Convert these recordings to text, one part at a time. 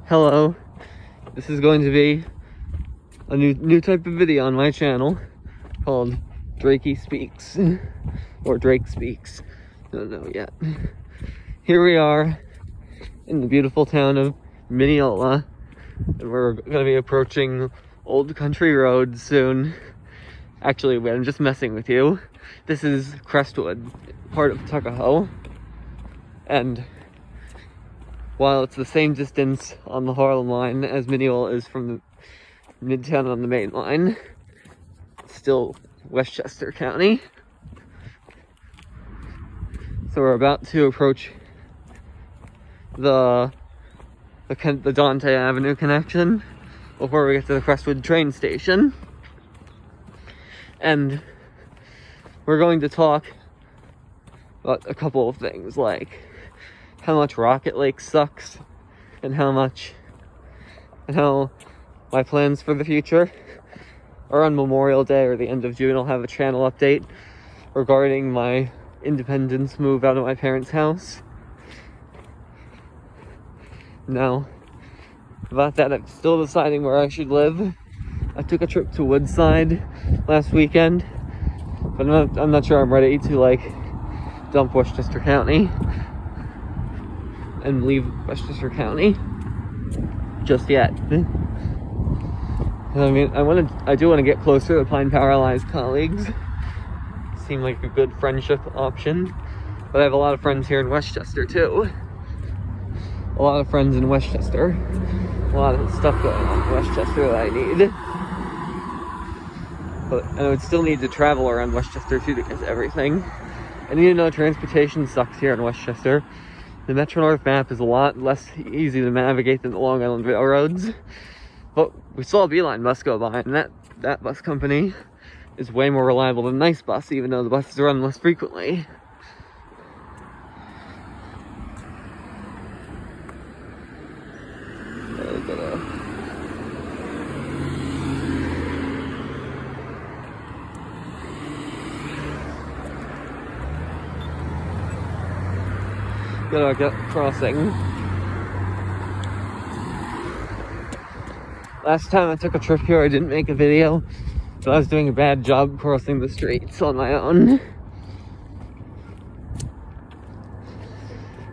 Hello, this is going to be a new type of video on my channel called Drakey Speaks, or Drake Speaks, don't know yet. Here we are in the beautiful town of Mineola, and we're going to be approaching Old Country Road soon. Actually, wait, I'm just messing with you. This is Crestwood, part of Tuckahoe, and while it's the same distance on the Harlem line as Mineola is from the Midtown on the main line, it's still Westchester County. So we're about to approach the Dante Avenue connection before we get to the Crestwood train station. And we're going to talk about a couple of things, like how much Rocket Lake sucks, and how my plans for the future are. On Memorial Day or the end of June, I'll have a channel update regarding my independence move out of my parents' house. Now, about that, I'm still deciding where I should live. I took a trip to Woodside last weekend, but I'm not sure I'm ready to like dump Westchester County and leave Westchester County just yet. I mean, I do want to get closer to Pine Paralyzed colleagues. Seem like a good friendship option, but I have a lot of friends here in Westchester too. A lot of friends in Westchester. A lot of stuff going on in Westchester that I need. But I would still need to travel around Westchester too to get everything. And even though transportation sucks here in Westchester, the Metro North map is a lot less easy to navigate than the Long Island railroads. But we saw a Beeline bus go by, and that bus company is way more reliable than Nice Bus, even though the buses run less frequently. Gotta get crossing. Last time I took a trip here, I didn't make a video, so I was doing a bad job crossing the streets on my own.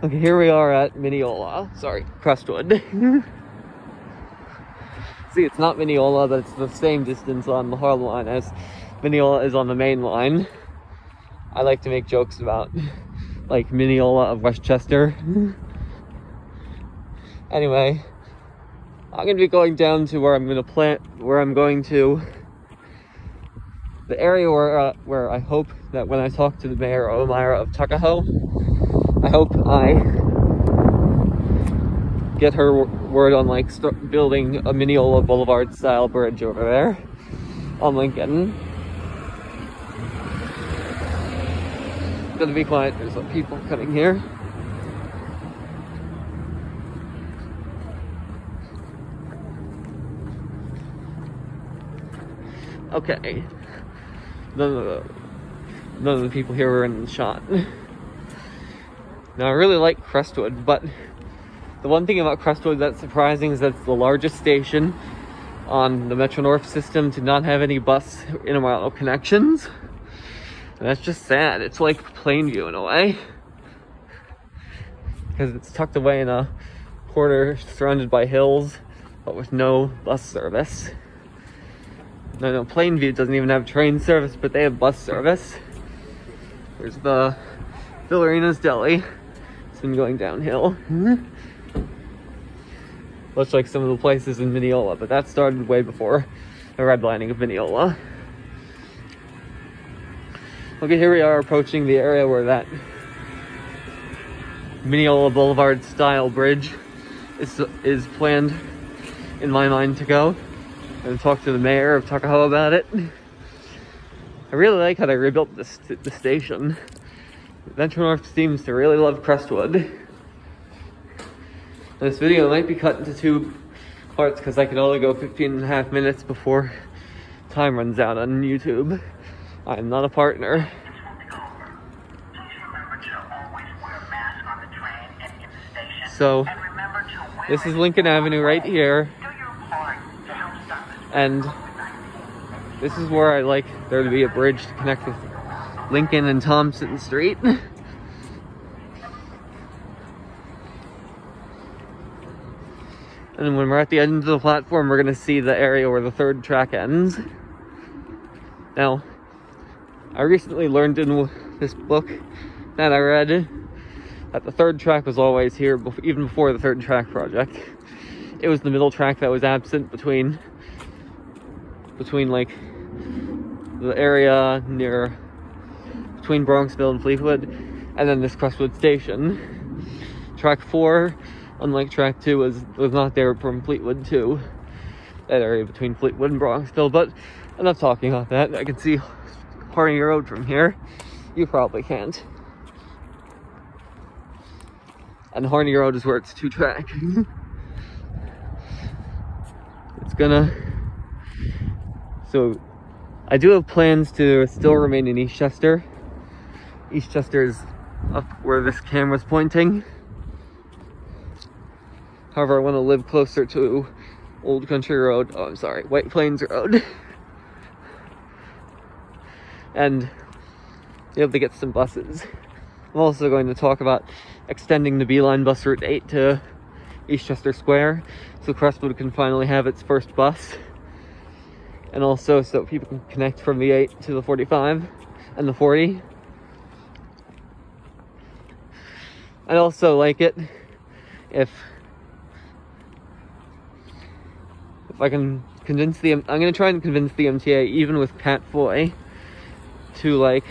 Okay, here we are at Crestwood. See, it's not Mineola, but it's the same distance on the Harlem line as Mineola is on the main line. I like to make jokes about like Mineola of Westchester. Anyway, I'm gonna be going down to where the area where I hope that when I talk to the Mayor O'Meara of Tuckahoe, I hope I get her word on like building a Mineola Boulevard style bridge over there on Lincoln. Gotta be quiet, there's some people coming here. Okay. None of the people here were in the shot. Now I really like Crestwood, but the one thing about Crestwood that's surprising is that it's the largest station on the Metro North system to not have any bus intermodal connections. And that's just sad. It's like Plainview in a way, because it's tucked away in a quarter surrounded by hills, but with no bus service. No, Plainview doesn't even have train service, but they have bus service. There's the Villarina's Deli. It's been going downhill. Much like some of the places in Mineola, but that started way before the redlining of Mineola. Okay, here we are approaching the area where that Mineola Boulevard style bridge is planned in my mind to go. And talk to the mayor of Tuckahoe about it. I really like how they rebuilt the station. Metro North seems to really love Crestwood. This video might be cut into 2 parts because I can only go 15.5 minutes before time runs out on YouTube. I'm not a partner. So This is Lincoln Avenue right here. And this is where I like there to be a bridge to connect with Lincoln and Thompson Street. And when we're at the end of the platform, we're gonna see the area where the third track ends. Now, I recently learned in this book that I read that the third track was always here, even before the third track project. It was the middle track that was absent between like the area between Bronxville and Fleetwood, and then this Crestwood station. Track 4, unlike track 2, was not there from Fleetwood to that area between Fleetwood and Bronxville. But enough talking about that. I can see Harney Road from here. You probably can't. And Harney Road is where it's 2-track. So I do have plans to still remain in Eastchester. Eastchester is up where this camera's pointing. However, I want to live closer to Old Country Road. Oh, I'm sorry, White Plains Road. And be able to get some buses. I'm also going to talk about extending the Beeline bus route 8 to Eastchester Square, so Crestwood can finally have its first bus. And also so people can connect from the 8 to the 45 and the 40. I'd also like it if I can convince I'm gonna try and convince the MTA, even with Cat Foy, to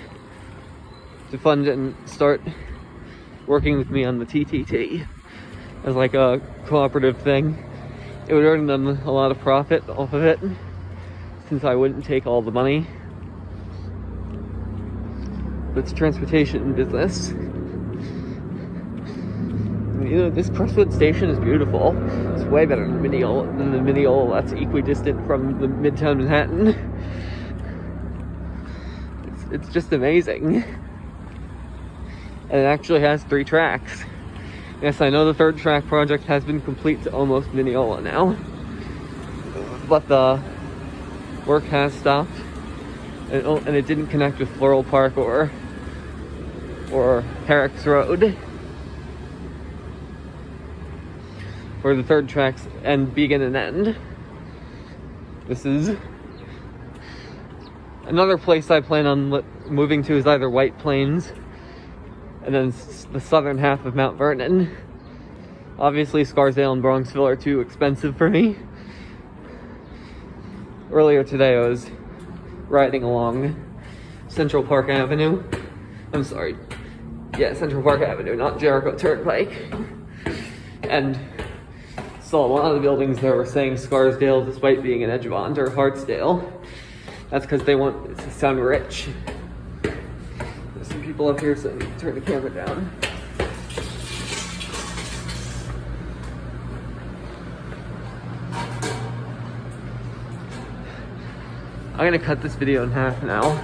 fund and start working with me on the TTT as like a cooperative thing. It would earn them a lot of profit off of it, since I wouldn't take all the money. But it's transportation business. You know, this Crestwood station is beautiful. It's way better than the Mineola that's equidistant from the Midtown Manhattan. It's just amazing. And it actually has 3 tracks. Yes, I know the third track project has been complete to almost Mineola now, but the work has stopped, and it didn't connect with Floral Park or Herrick's Road, where the third tracks begin and end. This is another place I plan on moving to, is either White Plains and then the southern half of Mount Vernon. Obviously, Scarsdale and Bronxville are too expensive for me. Earlier today, I was riding along Central Park Avenue. I'm sorry. Yeah, Central Park Avenue, not Jericho Turnpike. And saw a lot of the buildings there were saying Scarsdale despite being in Edgemont, or Hartsdale. That's because they want it to sound rich. There's some people up here, so turn the camera down. I'm gonna cut this video in half now.